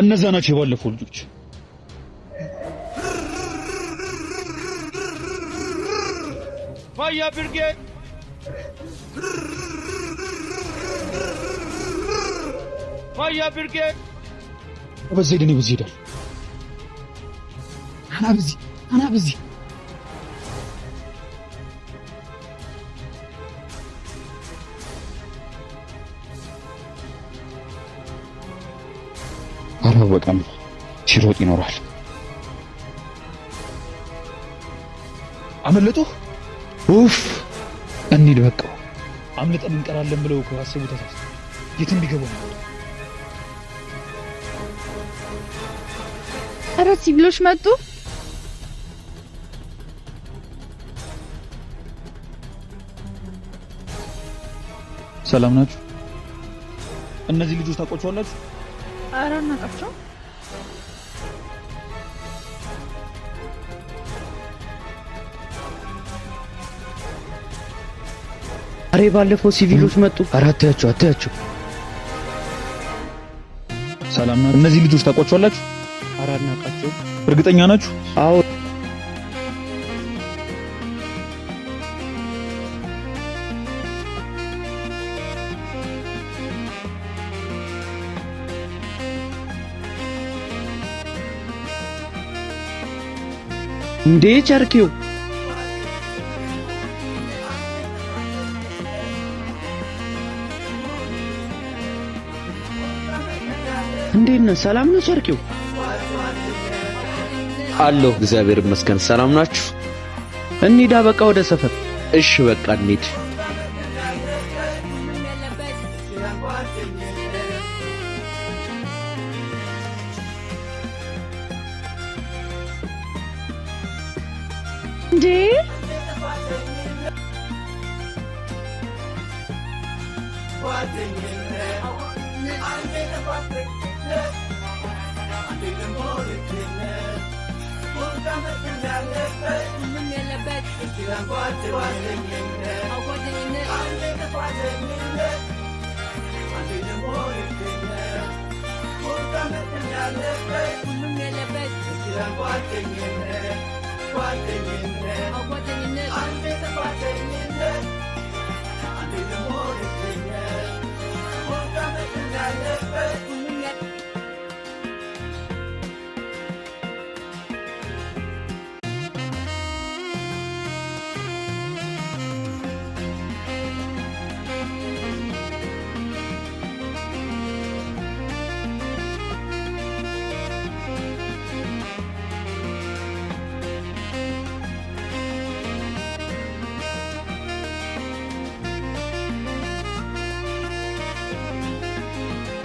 እነዛ ናቸው የባለፈው ልጆች። ፋያ ብርጌድ ፋያ ብርጌድ በዚህ ደኔ በዚህ ሄዳል። አና በዚህ አላወቀም። ሲሮጥ ይኖራል። አመለጡ። ኡፍ እንሂድ በቃ። አምልጠን እንቀራለን ብለው ካሰቡ ተሳስ የት እንዲገቡ ነው? ኧረ ሲቪሎች መጡ። ሰላም ናችሁ? እነዚህ ልጆች ታውቋቸዋላችሁ? ኧረ እናውቃቸው። አሬ ባለፈው ሲቪሎች መጡ። ኧረ አትያቸው። ሰላም ናችሁ? እነዚህ ልጆች ታውቋቸዋላችሁ? ኧረ እናውቃቸው። እርግጠኛ ናችሁ? አዎ። እንዴ ቸርኪው እንዴት ነህ? ሰላም ነው ቸርኪው? አለሁ እግዚአብሔር ይመስገን። ሰላም ናችሁ? እንሂዳ በቃ ወደ ሰፈር። እሺ በቃ እንሂድ። እንዴ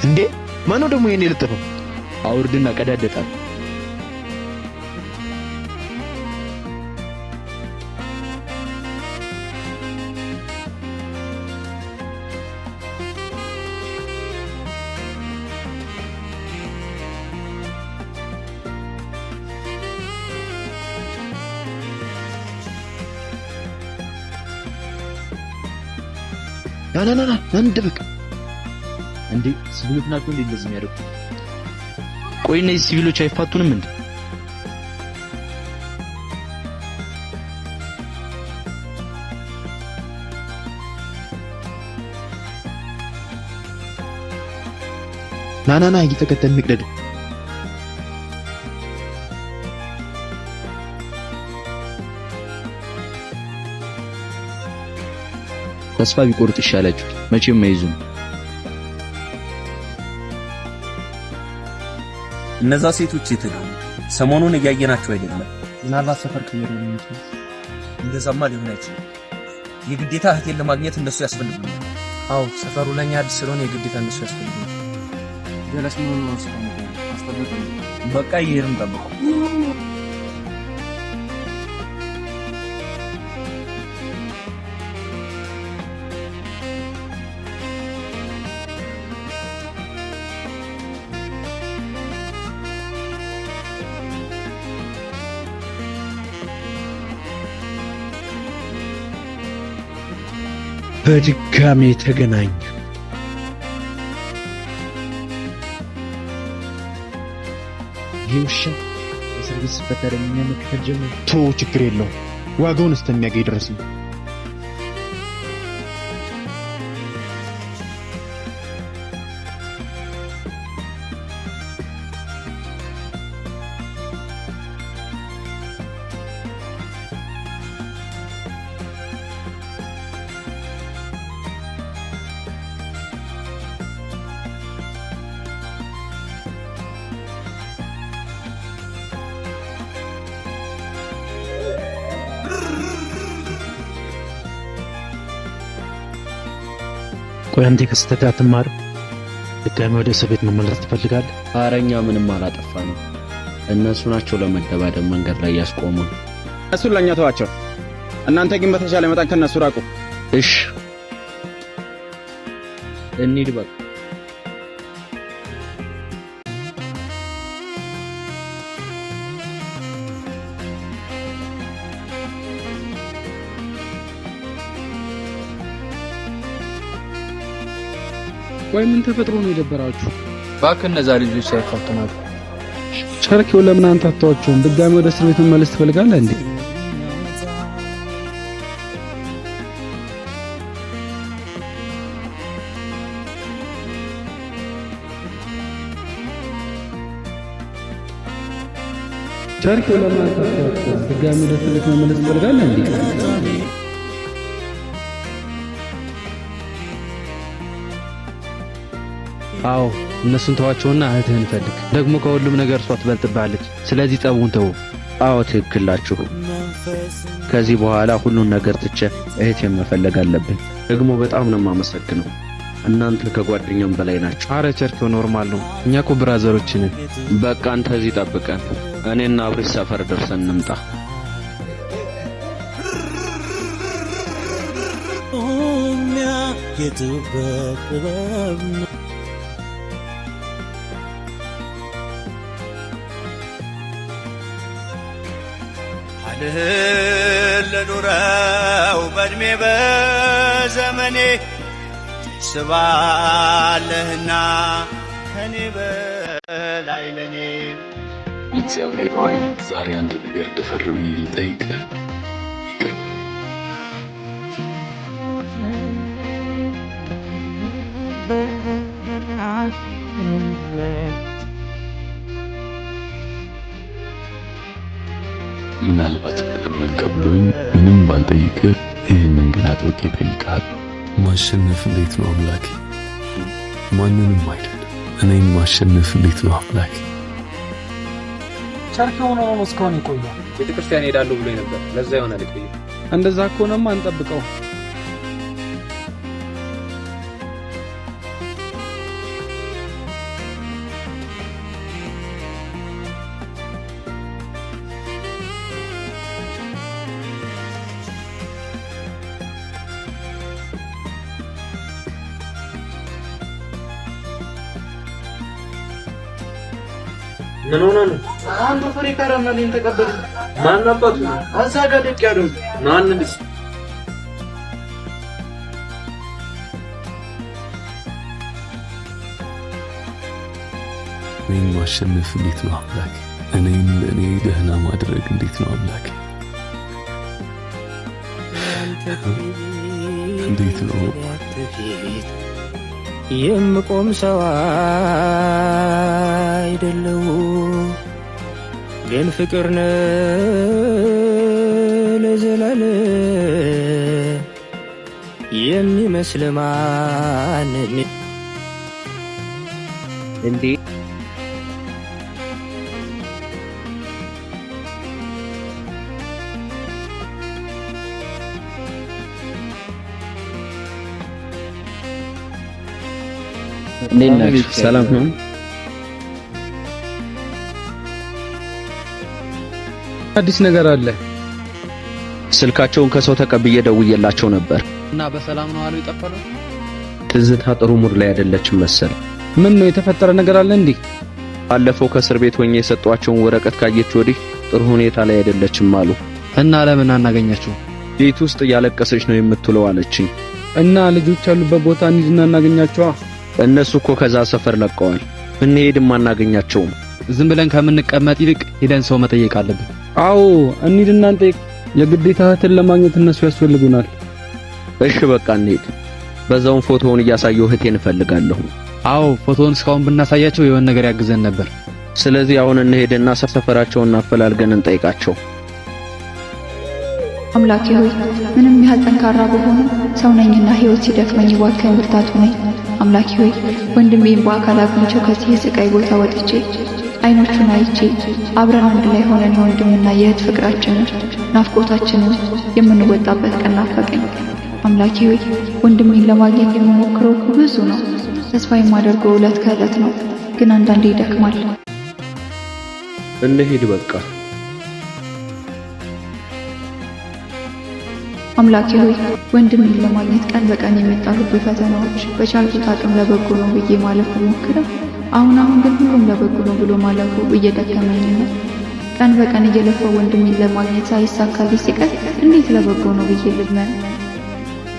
እንዴ ማነው ደግሞ ይሄን የለጠፈው? አውርድና ቀዳደጣል። ና እንደበቅ። እንዴ ሲቪሎች ናቸው እንዴ እንደዚህ የሚያደርጉት? ቆይ እነዚህ ሲቪሎች አይፋቱንም እንዴ? ና እየተከተል እንቅደድ። ተስፋ ቢቆርጥ ይሻላችሁ። መቼም አይዙም። እነዛ ሴቶች የተገኙ ሰሞኑን እያየናቸው አይደለም? ምናልባት ሰፈር ከየሩ ነው እንጂ እንደዛማ ሊሆን አይችልም። የግዴታ እህቴን ለማግኘት እነሱ ያስፈልጉኛል። አዎ ሰፈሩ ለኛ አዲስ ስለሆነ የግዴታ እነሱ ያስፈልጉኛል። ጀለስ ምን ነው አስተበቀኝ። በቃ ይሄርን ጠብቁ። በድጋሜ ተገናኘ። ውሻ እስር ቤት ሲፈጠር የሚያመክተል ጀመረ። ችግር የለው ዋጋውን እስከሚያገኝ ድረስ ነው። ቆይ አንተ ከስተት አትማር። ድጋሚ ወደ እስር ቤት መመለስ ትፈልጋለህ? አረኛ ምንም አላጠፋንም። እነሱ ናቸው ለመደባደብ መንገድ ላይ ያስቆሙን። እሱን ለኛ ተዋቸው። እናንተ ግን በተቻለ መጠን ከነሱ ራቁ። እሺ እንሂድ በቃ። ወይ ምን ተፈጥሮ ነው የደበራችሁ? እባክህ እነዛ ልጆች ሳይፋተናሉ። ቸርኬው ለምን አንተ አታዋቸውም? ድጋሚ ወደ እስር ቤት መመለስ ትፈልጋለህ እንዴ? ቸርኬው ለምን አንተ አታዋቸውም? ድጋሚ ወደ እስር ቤት መመለስ ትፈልጋለህ እንዴ? አዎ እነሱን ተዋቸውና እህትህን ፈልግ። ደግሞ ከሁሉም ነገር እሷ ትበልጥብሃለች። ስለዚህ ጸቡን ተው። አዎ ትክክላችሁ። ከዚህ በኋላ ሁሉን ነገር ትቼ እህቴን መፈለግ አለብኝ። ደግሞ በጣም ነው የማመሰግነው። እናንተ ከጓደኛም በላይ ናችሁ። አረ ቸርኬው ኖርማል ነው። እኛ እኮ ብራዘሮች ነን። በቃ አንተ እዚህ ጠብቀን፣ እኔና አብሪሽ ሰፈር ደርሰን እንምጣ። ለኑረው በእድሜ በዘመኔ ስባለህና ከኔ በላይ ለኔ እግዚአብሔር ሆይ ዛሬ አንድ ነገር ደፈር ብዬ ልጠይቅህ። ምናልባት ከብዶኝ ምንም ባልጠይቅህ ይህንን ግን አጥብቄ እጠይቅሃለሁ። ማሸነፍ እንዴት ነው አምላኬ? ማንንም አይደለም፣ እኔን ማሸነፍ እንዴት ነው አምላኬ? ቸርኬው ነው እስካሁን ይቆያል። ቤተክርስቲያን ሄዳለሁ ብሎ ነበር። ለዛ ይሆናል ይቆያል። እንደዛ ከሆነማ አንጠብቀው። ምን ሆነ ነው? አንዱ ፍሬ ከረመልን ተቀበል። ማን ነበር? አዛጋደቅ ያለው ማን እንዴ? እኔን ማሸነፍ እንዴት ነው አምላኬ? እኔ ደህና ማድረግ እንዴት ነው አምላኬ? እንዴት ነው የምቆም ሰው አይደለው፣ ግን ፍቅር ነው ለዘላለም የሚመስል ማንም እንዴ? ሰላም ነው? አዲስ ነገር አለ። ስልካቸውን ከሰው ተቀብዬ ደውዬላቸው ነበር እና በሰላም ነው አሉ የጠፈረው። ትዝታ ጥሩ ሙድ ላይ አይደለችም መሰል። ምን ነው የተፈጠረ ነገር አለ እንዴ? ባለፈው ከእስር ቤት ሆኜ የሰጧቸውን ወረቀት ካየች ወዲህ ጥሩ ሁኔታ ላይ አይደለችም አሉ። እና ለምን አናገኛቸው? ቤት ውስጥ እያለቀሰች ነው የምትውለው አለችኝ። እና ልጆች ያሉበት ቦታ እንሂድና እናገኛቸዋ። እነሱ እኮ ከዛ ሰፈር ለቀዋል። እንሄድም አናገኛቸውም። ዝም ብለን ከምንቀመጥ ይልቅ ሄደን ሰው መጠየቅ አለብን። አዎ እንሂድና እንጠይቅ። የግዴታ እህትን ለማግኘት እነሱ ያስፈልጉናል። እሺ በቃ እንሂድ። በዛውም ፎቶውን እያሳየው እህቴን እፈልጋለሁ። አዎ ፎቶውን እስካሁን ብናሳያቸው የሆነ ነገር ያግዘን ነበር። ስለዚህ አሁን እንሄድና ሰፈራቸውን አፈላልገን እንጠይቃቸው። አምላኬ ሆይ ምንም ያህል ጠንካራ ብሆንም ሰው ነኝና ሕይወት ሲደክመኝ እባክህን ብርታቱ ነኝ። አምላኬ ሆይ ወንድሜን በአካል አግኝቼው ከዚህ የስቃይ ቦታ ወጥቼ አይኖቹን አይቼ አብረን አንድ ላይ ሆነን የወንድምና የእህት ፍቅራችንን ናፍቆታችንን የምንወጣበት ቀን ናፈቀኝ። አምላኬ ሆይ ወንድሜን ለማግኘት የምሞክረው ብዙ ነው። ተስፋ የማደርገው ዕለት ከዕለት ነው፣ ግን አንዳንዴ ይደክማል። እንሂድ በቃ። አምላኬ ሆይ ወንድሜን ለማግኘት ቀን በቀን የሚጣሉብኝ ፈተናዎች በቻልኩት አቅም ለበጎ ነው ብዬ ማለፍ ሞክረው አሁን ግን ሁሉም ለበጎ ነው ብሎ ማለፉ እየደከመኝ ነው። ቀን በቀን እየለፈው ወንድሜን ለማግኘት ሳይሳካልኝ ሲቀር እንዴት ለበጎ ነው ብዬ ልመን?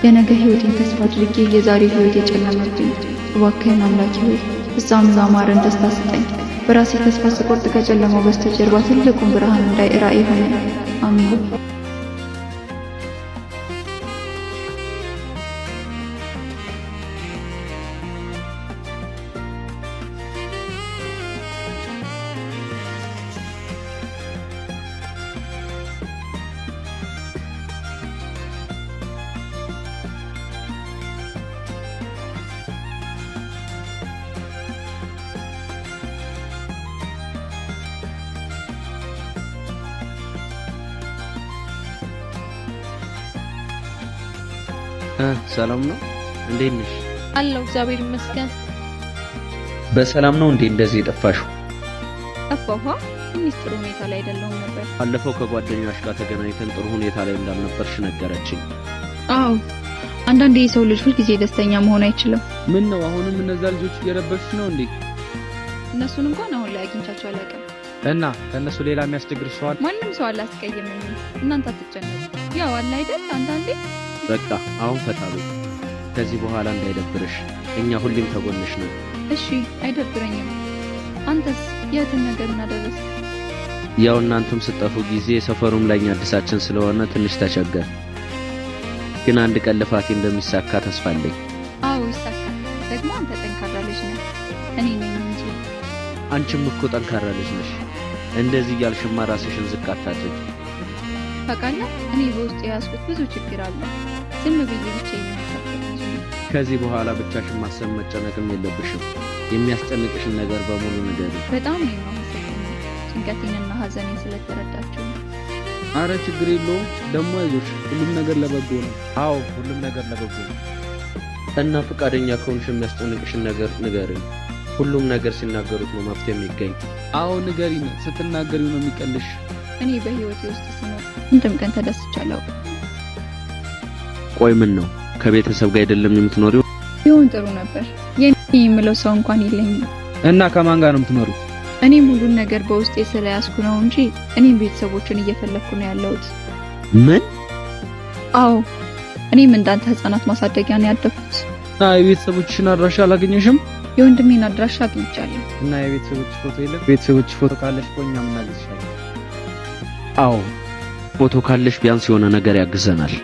የነገ ህይወቴን ተስፋ አድርጌ የዛሬ ህይወቴ የጨለመብኝ። እባክህን አምላኬ ሆይ ፍጻሜው ያማረን ደስታ ስጠኝ። በራሴ ተስፋ ስቆርጥ ከጨለማው በስተጀርባ ትልቁን ብርሃን እንዳይ ራእይ ሆነ። አሜን። ሰላም ነው? እንዴት ነሽ? አለሁ እግዚአብሔር ይመስገን። በሰላም ነው እንዴ እንደዚህ የጠፋሽው? ጠፋሁ። ትንሽ ጥሩ ሁኔታ ላይ አይደለሁም ነበር። አለፈው ከጓደኛሽ ጋር ተገናኝተን ጥሩ ሁኔታ ላይ እንዳልነበርሽ ነገረችኝ። አዎ አንዳንዴ የሰው ልጅ ሁልጊዜ ደስተኛ መሆን አይችልም። ምን ነው አሁንም እነዛ ልጆች እየረበሹሽ ነው እንዴ? እነሱን እንኳን አሁን ላይ አግኝቻቸው አላውቅም። እና ከነሱ ሌላ የሚያስቸግርሽ ሰው አለ? ማንም ሰው አላስቀየመኝም። እናንተ አትጨነቁ። ያው አለ አይደል አንዳንዴ። በቃ አሁን ፈታ በይ። ከዚህ በኋላ እንዳይደብርሽ፣ እኛ ሁሌም ተጎንሽ ነን። እሺ አይደብረኝም። አንተስ የትን ነገር እናደረስ? ያው እናንተም ስጠፉ ጊዜ ሰፈሩም ላይኛ አዲሳችን ስለሆነ ትንሽ ተቸገር። ግን አንድ ቀን ልፋቴ እንደሚሳካ ተስፋ አለኝ። አዎ ይሳካል። ደግሞ አንተ ጠንካራ ልጅ ነህ። እኔ ነኝ እንጂ። አንቺም እኮ ጠንካራ ልጅ ነሽ። እንደዚህ እያልሽማ ራስሽን ዝቅ አታድርጊ። ታውቃለህ እኔ በውስጥ የያዝኩት ብዙ ችግር አለ። ዝም ብዬ ብቻዬን የምታፈቅኝ። ከዚህ በኋላ ብቻሽን ማሰብ መጨነቅም የለብሽም። የሚያስጨንቅሽን ነገር በሙሉ ንገሪኝ። በጣም ነው የማመሰግነው ጭንቀቴንና ሐዘኔን ስለተረዳችሁ። አረ ችግር የለውም። ደግሞ አይዞሽ፣ ሁሉም ነገር ለበጎ ነው። አዎ ሁሉም ነገር ለበጎ ነው። እና ፈቃደኛ ከሆንሽ የሚያስጨንቅሽን ነገር ንገሪኝ። ሁሉም ነገር ሲናገሩት ነው መፍትሄ የሚገኝ። አዎ ንገሪኝ፣ ስትናገሪው ነው የሚቀልሽ። እኔ በህይወቴ ውስጥ ስኖር አንድም ቀን ተደስቻለሁ። ቆይ ምን ነው ከቤተሰብ ጋር አይደለም የምትኖሪው? ቢሆን ጥሩ ነበር። የኔ የምለው ሰው እንኳን የለኝም። እና ከማን ጋር ነው የምትኖሪው? እኔም ሁሉን ነገር በውስጤ ስለያዝኩ ነው እንጂ እኔም ቤተሰቦችን እየፈለኩ ነው ያለሁት። ምን? አዎ እኔም እንዳንተ ህፃናት ማሳደጊያ ነው ያደኩት። እና የቤተሰቦችሽን አድራሻ አላገኘሽም? የወንድሜን አድራሻ አግኝቻለሁ። እና የቤተሰቦች ፎቶ የለም? ቤተሰቦች ፎቶ ካለሽ ቆኛ ምን አግኝቻለሁ? አዎ ፎቶ ካለሽ ቢያንስ የሆነ ነገር ያግዘናል።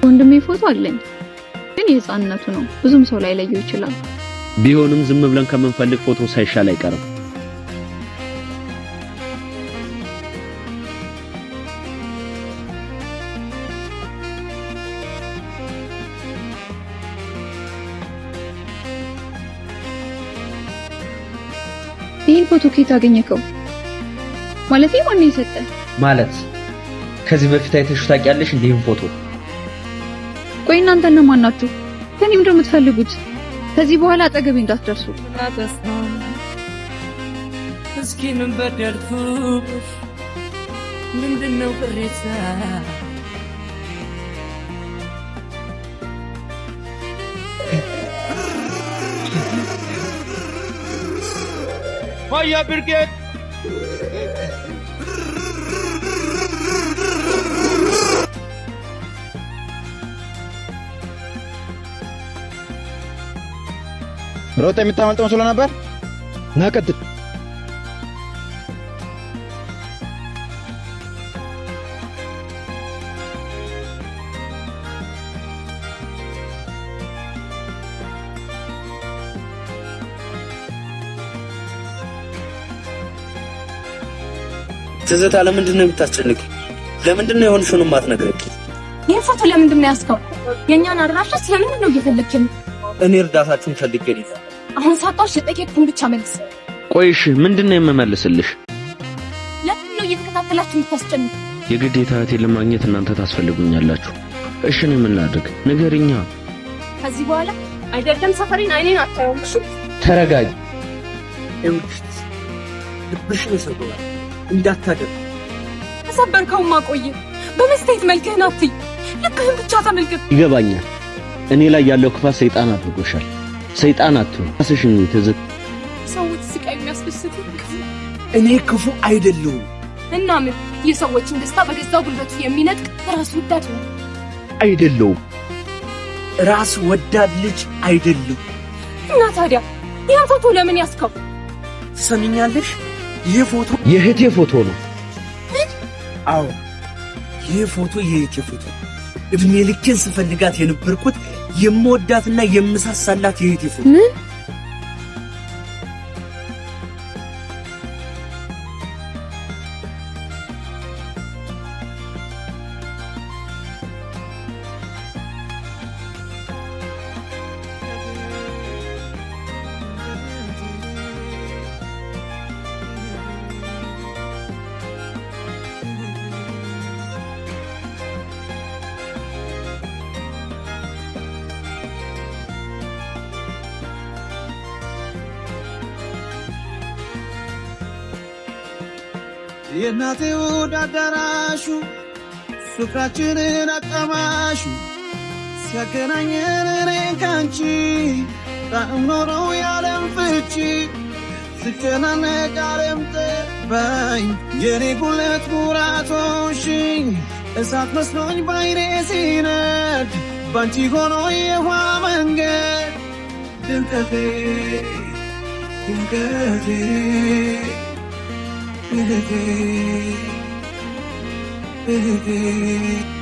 ወንድሜ ፎቶ አለኝ፣ ግን የህፃንነቱ ነው። ብዙም ሰው ላይ ለየው ይችላል። ቢሆንም ዝም ብለን ከምንፈልግ ፎቶ ሳይሻል አይቀርም። ይህን ፎቶ ከየት አገኘከው? ማለቴ ማን ነው የሰጠ? ማለት ከዚህ በፊት አይተሽው ታውቂያለሽ? እንዲህም ፎቶ ቆይ እናንተ እነማን ናችሁ? ከኔ ምንድን ነው የምትፈልጉት? ከዚህ በኋላ አጠገቤ እንዳትደርሱ። እስኪ ምን በደልኩ? ምንድነው ቅሬታ? Fire Brigade! ሮጥ የምታመልጠው መስሎ ነበር። ናቀጥል ትዝታ ለምንድን ነው የምታስጨንቅ? ለምንድን ነው የሆንሽውን ማትነግረኝ? ይሄን ፎቶ ለምንድን ነው ያስከው? የኛን አድራሻ ስለምን ነው እየፈለግከኝ? እኔ እርዳታችሁን ፈልጌ ነው። አሁን ሳጣሽ የጠየቅኩን ብቻ መልስ። ቆይሽ ምንድን ነው የምመልስልሽ? ለምን ነው እየተከታተላችሁ የምታስጨንቁ? የግዴታ እህቴን ለማግኘት እናንተ ታስፈልጉኛላችሁ። እሺ ነው ምን ላድርግ? ንገሪኛ። ከዚህ በኋላ አይደለም ሰፈሬን አይኔን አታየውም። እሺ ተረጋጊ። ልብሽን ይሰብራል እንዳታደር። ተሰበርከውማ ቆየ። በመስተት መልክህን አትይ፣ ልክህን ብቻ ተመልከት። ይገባኛል። እኔ ላይ ያለው ክፋት ሰይጣን አድርጎሻል። ሰይጣን አትሁን። ራስሽን ትዝት ሰዎች ስቃይ የሚያስደስት እኔ ክፉ አይደለሁም። እና ምን የሰዎችን ደስታ በገዛ ጉልበቱ የሚነጥቅ ራስ ወዳድ ነው። አይደለሁም። ራስ ወዳድ ልጅ አይደለም። እና ታዲያ ይሄን ፎቶ ለምን ያስከው? ትሰሚኛለሽ? ይሄ ፎቶ የእህቴ ፎቶ ነው። አዎ ይሄ ፎቶ የእህቴ ፎቶ። እድሜ ልኬን ስፈልጋት የነበርኩት የምወዳትና የምሳሳላት የእህቴ ፎቶ። ምን? የናቴ ውድ አዳራሹ ፍቅራችንን አጣማሹ ሲያገናኘን እኔን ካንቺ ጣዕም ኖረው ያለም ፍቺ ስጨናነቅ ዓለም ጠባኝ የኔ ጉለት ኩራቶሽኝ እሳት መስሎኝ ባይኔ ሲነድ ባንቺ ሆኖ የውሃ መንገድ ድምቀቴ ድምቀቴ Baby, baby.